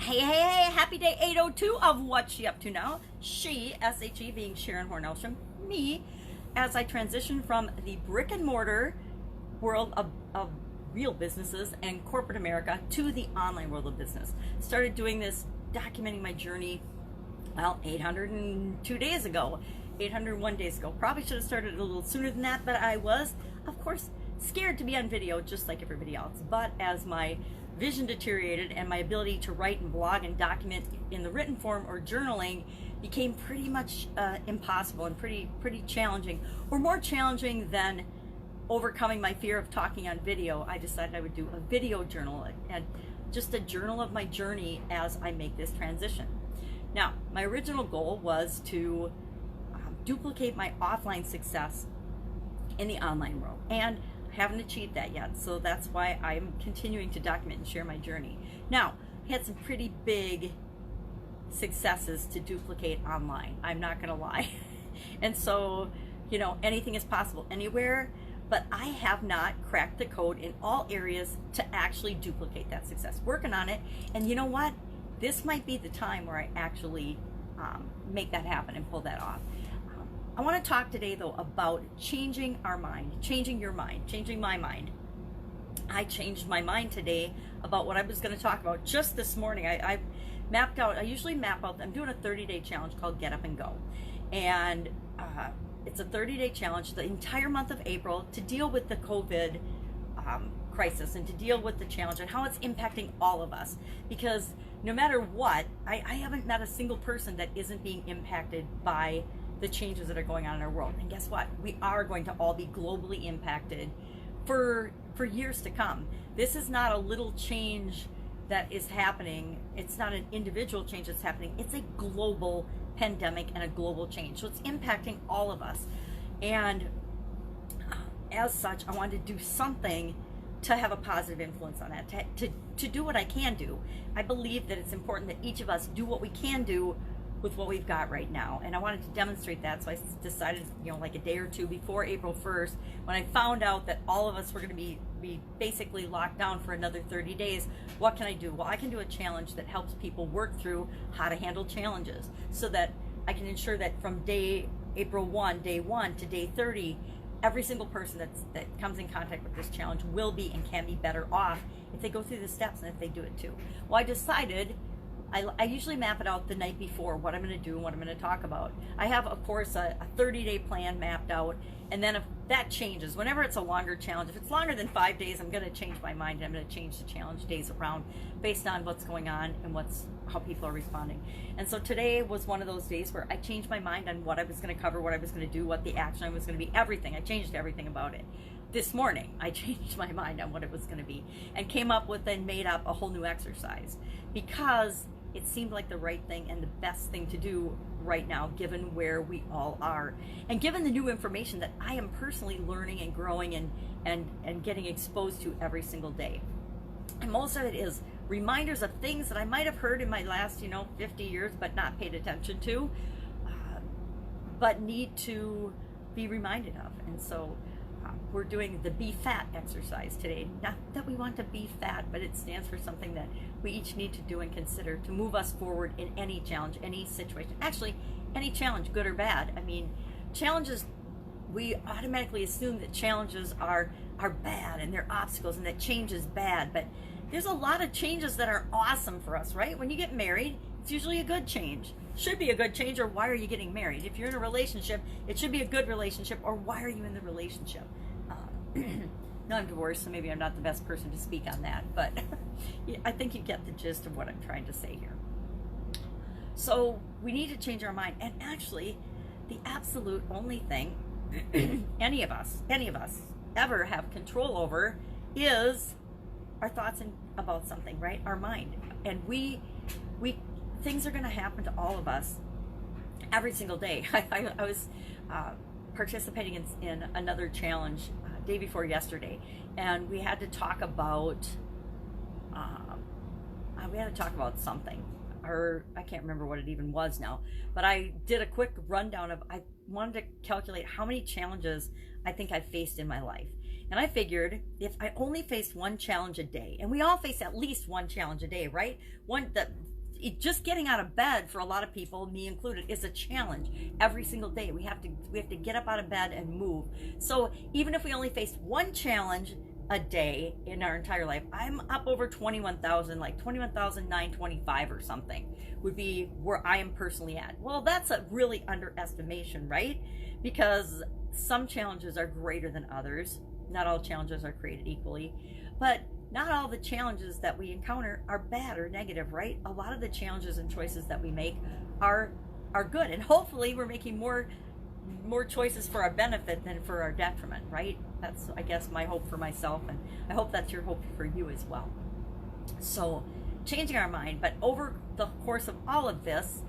Hey, happy day 802 of What's She Up To Now. She, S-H-E, being Sharon Horne-Ellstrom. Me, as I transition from the brick and mortar world of real businesses and corporate America to the online world of business. Started doing this, documenting my journey, 802 days ago, 801 days ago. Probably should have started a little sooner than that, but I was, of course, scared to be on video just like everybody else. But as my vision deteriorated and my ability to write and blog and document in the written form or journaling became pretty much impossible and pretty challenging, or more challenging than overcoming my fear of talking on video, I decided I would do a video journal and just a journal of my journey as I make this transition. Now, my original goal was to duplicate my offline success in the online world, and I haven't achieved that yet, so that's why I'm continuing to document and share my journey. Now, I had some pretty big successes to duplicate online, I'm not gonna lie. And so, you know, anything is possible anywhere, but I have not cracked the code in all areas to actually duplicate that success. Working on it, and you know what? This might be the time where I actually make that happen and pull that off. I want to talk today, though, about changing our mind, changing your mind, changing my mind. I changed my mind today about what I was going to talk about just this morning. I mapped out, I usually map out, I'm doing a 30-day challenge called Get Up and Go. And it's a 30-day challenge the entire month of April to deal with the COVID crisis and to deal with the challenge and how it's impacting all of us. Because no matter what, I haven't met a single person that isn't being impacted by the changes that are going on in our world. And guess what? We are going to all be globally impacted for years to come. This is not a little change that is happening. It's not an individual change that's happening. It's a global pandemic and a global change. So it's impacting all of us. And as such, I wanted to do something to have a positive influence on that, to do what I can do. I believe that it's important that each of us do what we can do with what we've got right now. And I wanted to demonstrate that, so I decided, you know, like a day or two before April 1st, when I found out that all of us were going to be basically locked down for another 30 days, what can I do? Well, I can do a challenge that helps people work through how to handle challenges, so that I can ensure that from April 1, day 1 to day 30, every single person that comes in contact with this challenge will be and can be better off if they go through the steps and if they do it too. Well, I decided, I usually map it out the night before, what I'm going to do and what I'm going to talk about. I have, of course, a 30-day plan mapped out, and then if that changes, whenever it's a longer challenge, if it's longer than 5 days, I'm going to change my mind, and I'm going to change the challenge days around based on what's going on and how people are responding. And so today was one of those days where I changed my mind on what I was going to cover, what I was going to do, what the action was going to be, everything. I changed everything about it. This morning, I changed my mind on what it was going to be and came up with and made up a whole new exercise, because it seemed like the right thing and the best thing to do right now, given where we all are. And given the new information that I am personally learning and growing and getting exposed to every single day. And most of it is reminders of things that I might have heard in my last, 50 years, but not paid attention to, but need to be reminded of. And so we're doing the Be Fat exercise today. Not that we want to be fat, but it stands for something that we each need to do and consider to move us forward in any challenge, any situation. Actually, any challenge, good or bad. I mean, challenges, we automatically assume that challenges are bad and they're obstacles and that change is bad. But there's a lot of changes that are awesome for us, right? When you get married, it's usually a good change. Should be a good change, or why are you getting married? If you're in a relationship, it should be a good relationship, or why are you in the relationship? No, I'm divorced, so maybe I'm not the best person to speak on that, but I think you get the gist of what I'm trying to say here. So we need to change our mind, and actually, the absolute only thing any of us ever have control over is our thoughts about something, right? Our mind. And we things are going to happen to all of us every single day. I was participating in another challenge day before yesterday, and we had to talk about something, or I can't remember what it even was now, but I did a quick rundown of, I wanted to calculate how many challenges I think I've faced in my life. And I figured if I only faced one challenge a day, and we all face at least one challenge a day, right? just getting out of bed for a lot of people, me included, is a challenge. Every single day we have to get up out of bed and move. So even if we only face one challenge a day in our entire life, I'm up over 21,000, like 21,925 or something would be where I am personally at. Well, that's a really underestimation, right? Because some challenges are greater than others. Not all challenges are created equally, but not all the challenges that we encounter are bad or negative, right? A lot of the challenges and choices that we make are good, and hopefully we're making more choices for our benefit than for our detriment, right? That's, I guess, my hope for myself, and I hope that's your hope for you as well. So changing our mind, but over the course of all of this,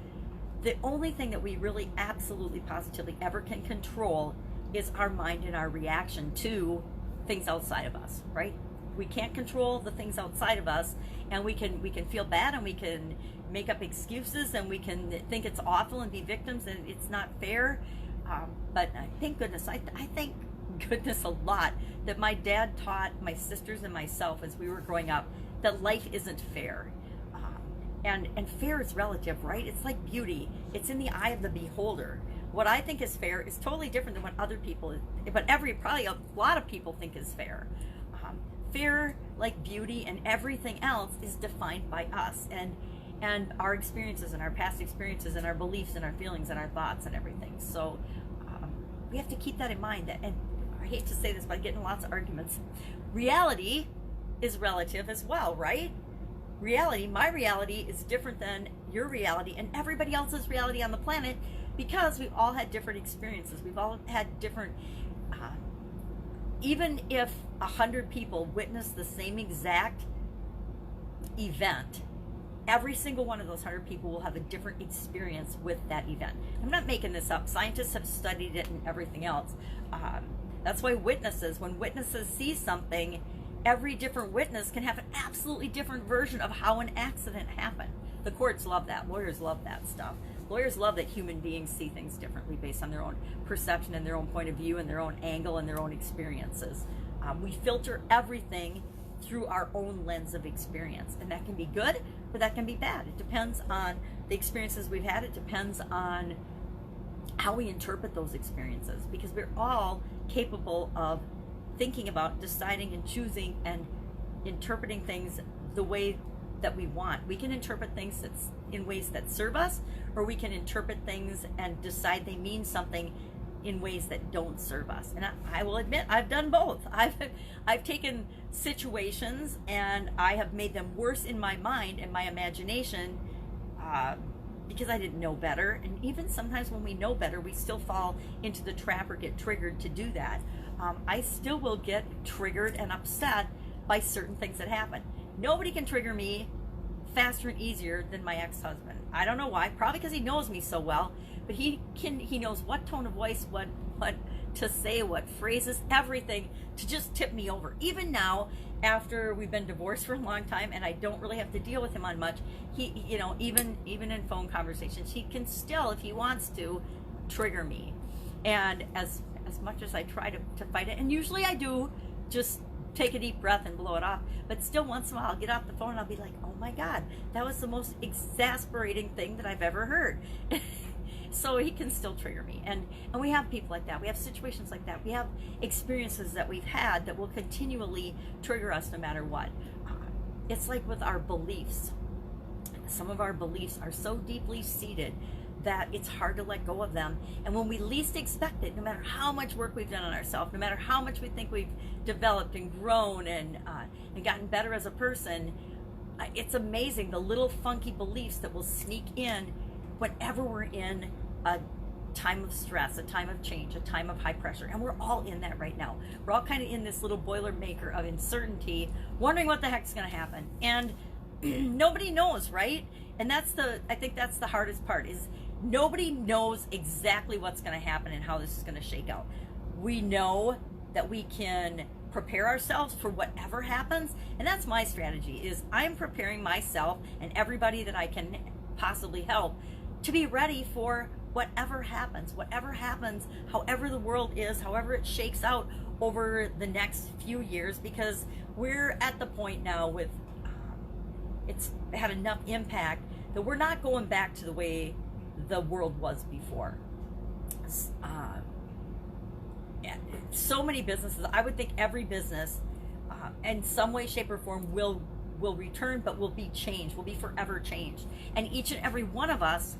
the only thing that we really absolutely positively ever can control is our mind and our reaction to things outside of us, right? We can't control the things outside of us, and we can feel bad, and we can make up excuses, and we can think it's awful and be victims and it's not fair. But thank goodness, I thank goodness a lot that my dad taught my sisters and myself as we were growing up that life isn't fair. And fair is relative, right? It's like beauty. It's in the eye of the beholder. What I think is fair is totally different than what other people, but probably a lot of people think is fair. Fair, like beauty and everything else, is defined by us and our experiences and our past experiences and our beliefs and our feelings and our thoughts and everything. So we have to keep that in mind. And I hate to say this, but I get in lots of arguments. Reality is relative as well, right? Reality, my reality, is different than your reality and everybody else's reality on the planet, because we've all had different experiences. We've all had different, even if 100 people witness the same exact event, every single one of those 100 people will have a different experience with that event. I'm not making this up. Scientists have studied it and everything else. That's why when witnesses see something, every different witness can have an absolutely different version of how an accident happened. The courts love that. Lawyers love that stuff. Lawyers love that human beings see things differently based on their own perception and their own point of view and their own angle and their own experiences. We filter everything through our own lens of experience, and that can be good, but that can be bad. It depends on the experiences we've had. It depends on how we interpret those experiences, because we're all capable of thinking about, deciding, and choosing and interpreting things the way that we want. We can interpret things in ways that serve us, or we can interpret things and decide they mean something in ways that don't serve us. And I will admit, I've done both. I've taken situations and I have made them worse in my mind and my imagination because I didn't know better. And even sometimes when we know better, we still fall into the trap or get triggered to do that. I still will get triggered and upset by certain things that happen. Nobody can trigger me faster and easier than my ex-husband. I don't know why. Probably because he knows me so well. But he knows what tone of voice, what to say, what phrases, everything to just tip me over. Even now, after we've been divorced for a long time and I don't really have to deal with him on much, he, even in phone conversations, he can still, if he wants to, trigger me. And as much as I try to fight it, and usually I do just take a deep breath and blow it off, but still once in a while I'll get off the phone and I'll be like, oh my God, that was the most exasperating thing that I've ever heard. So he can still trigger me. And we have people like that. We have situations like that. We have experiences that we've had that will continually trigger us no matter what. It's like with our beliefs. Some of our beliefs are so deeply seated that it's hard to let go of them. And when we least expect it, no matter how much work we've done on ourselves, no matter how much we think we've developed and grown and gotten better as a person, it's amazing the little funky beliefs that will sneak in whenever we're in a time of stress, a time of change, a time of high pressure. And we're all in that right now. We're all kind of in this little boilermaker of uncertainty, wondering what the heck's going to happen. And nobody knows, right? And I think that's the hardest part, is nobody knows exactly what's going to happen and how this is going to shake out. We know that we can prepare ourselves for whatever happens. And that's my strategy, is I'm preparing myself and everybody that I can possibly help to be ready for whatever happens, however the world is, however it shakes out over the next few years, because we're at the point now with it's had enough impact that we're not going back to the way the world was before. So many businesses, I would think every business in some way, shape, or form will return, but will be changed, will be forever changed. And each and every one of us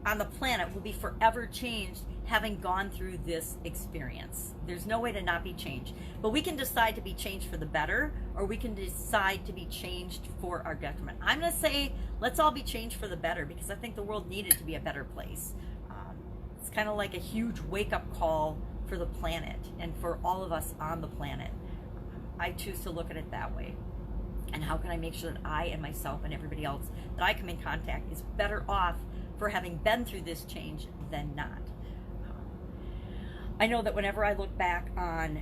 on the planet will be forever changed, having gone through this experience. There's no way to not be changed. But we can decide to be changed for the better, or we can decide to be changed for our detriment. I'm going to say, let's all be changed for the better, because I think the world needed to be a better place. It's kind of like a huge wake-up call for the planet and for all of us on the planet. I choose to look at it that way. And how can I make sure that I and myself and everybody else that I come in contact is better off for having been through this change than not? I know that whenever I look back on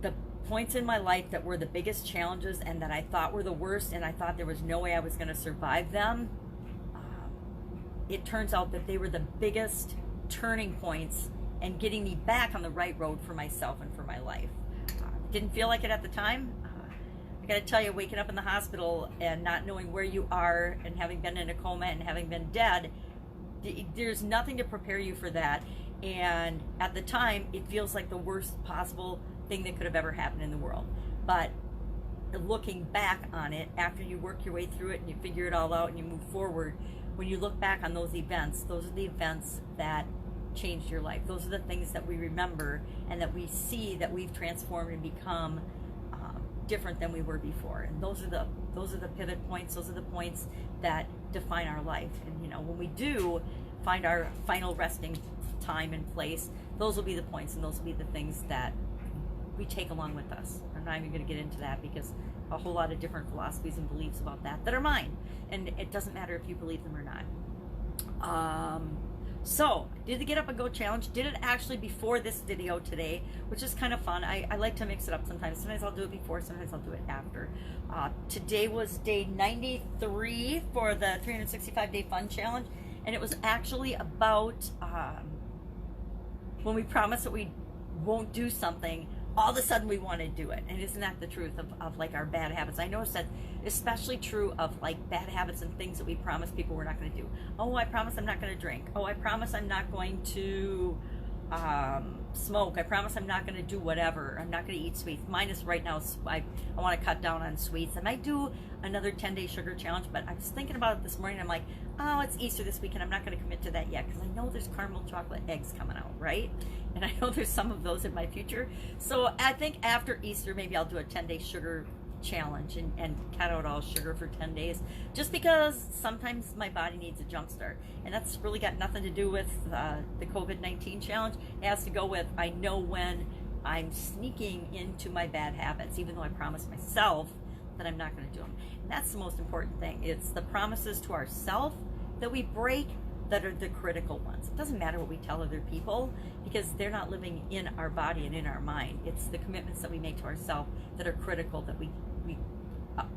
the points in my life that were the biggest challenges and that I thought were the worst, and I thought there was no way I was going to survive them, it turns out that they were the biggest turning points and getting me back on the right road for myself and for my life. Didn't feel like it at the time. I gotta tell you, waking up in the hospital and not knowing where you are and having been in a coma and having been dead, there's nothing to prepare you for that. And at the time, it feels like the worst possible thing that could have ever happened in the world. But looking back on it, after you work your way through it and you figure it all out and you move forward, when you look back on those events are the events that changed your life. Those are the things that we remember and that we see that we've transformed and become different than we were before. And those are the pivot points. Those are the points that define our life. And you know, when we do find our final resting time and place, those will be the points, and those will be the things that we take along with us. I'm not even going to get into that, because a whole lot of different philosophies and beliefs about that are mine, and it doesn't matter if you believe them or not. So, did the Get Up and Go Challenge. Did it actually before this video today, which is kind of fun. I like to mix it up sometimes. Sometimes I'll do it before, sometimes I'll do it after. Today was day 93 for the 365-day fun challenge, and it was actually about when we promise that we won't do something, all of a sudden we want to do it. And isn't that the truth of like our bad habits? I noticed that especially true of like bad habits and things that we promise people we're not going to do. Oh, I promise I'm not going to drink. Oh, I promise I'm not going to smoke. I promise I'm not going to do whatever. I'm not going to eat sweets. Mine is right now, I want to cut down on sweets. I might do another 10-day sugar challenge, but I was thinking about it this morning. I'm like, oh, it's Easter this week, and I'm not going to commit to that yet, because I know there's caramel chocolate eggs coming out, right? And I know there's some of those in my future. So I think after Easter, maybe I'll do a 10-day sugar challenge and cut out all sugar for 10 days, just because sometimes my body needs a jump start. And that's really got nothing to do with the COVID-19 challenge. It has to go with, I know when I'm sneaking into my bad habits, even though I promised myself that I'm not going to do them. And that's the most important thing. It's the promises to ourselves that we break that are the critical ones. It doesn't matter what we tell other people, because they're not living in our body and in our mind. It's the commitments that we make to ourselves that are critical, that we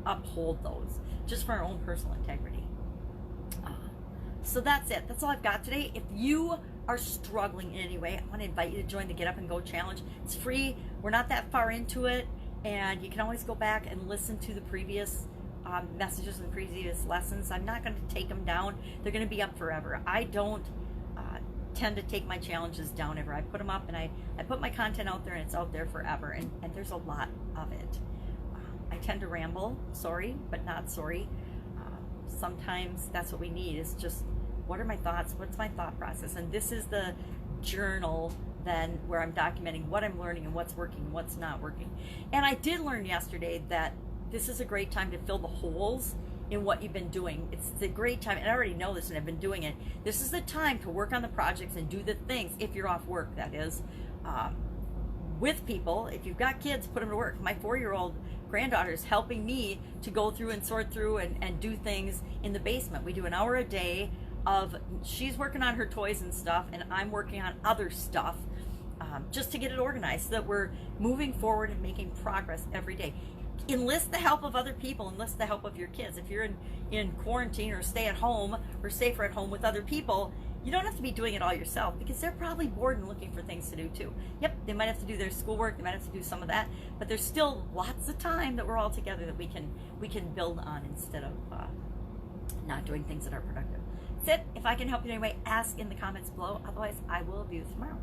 uphold those, just for our own personal integrity. So that's it. That's all I've got today. If you are struggling in any way, I want to invite you to join the Get Up and Go Challenge. It's free. We're not that far into it, and you can always go back and listen to the previous messages and previous lessons. I'm not going to take them down. They're going to be up forever. I don't tend to take my challenges down ever. I put them up, and I put my content out there, and it's out there forever, and there's a lot of it. I tend to ramble, sorry, but not sorry. Sometimes that's what we need, is just, what are my thoughts? What's my thought process? And this is the journal then where I'm documenting what I'm learning and what's working and what's not working. And I did learn yesterday that this is a great time to fill the holes in what you've been doing. It's a great time, and I already know this and I've been doing it. This is the time to work on the projects and do the things, if you're off work, that is, with people. If you've got kids, put them to work. My 4-year-old granddaughter is helping me to go through and sort through and do things in the basement. We do an hour a day of, she's working on her toys and stuff, and I'm working on other stuff, just to get it organized so that we're moving forward and making progress every day. Enlist the help of other people. Enlist the help of your kids. If you're in quarantine or stay at home or safer at home with other people, you don't have to be doing it all yourself, because they're probably bored and looking for things to do too. Yep, they might have to do their schoolwork, they might have to do some of that, but there's still lots of time that we're all together that we can build on, instead of not doing things that are productive. That's it. If I can help you in any way, ask in the comments below. Otherwise, I will be with you tomorrow.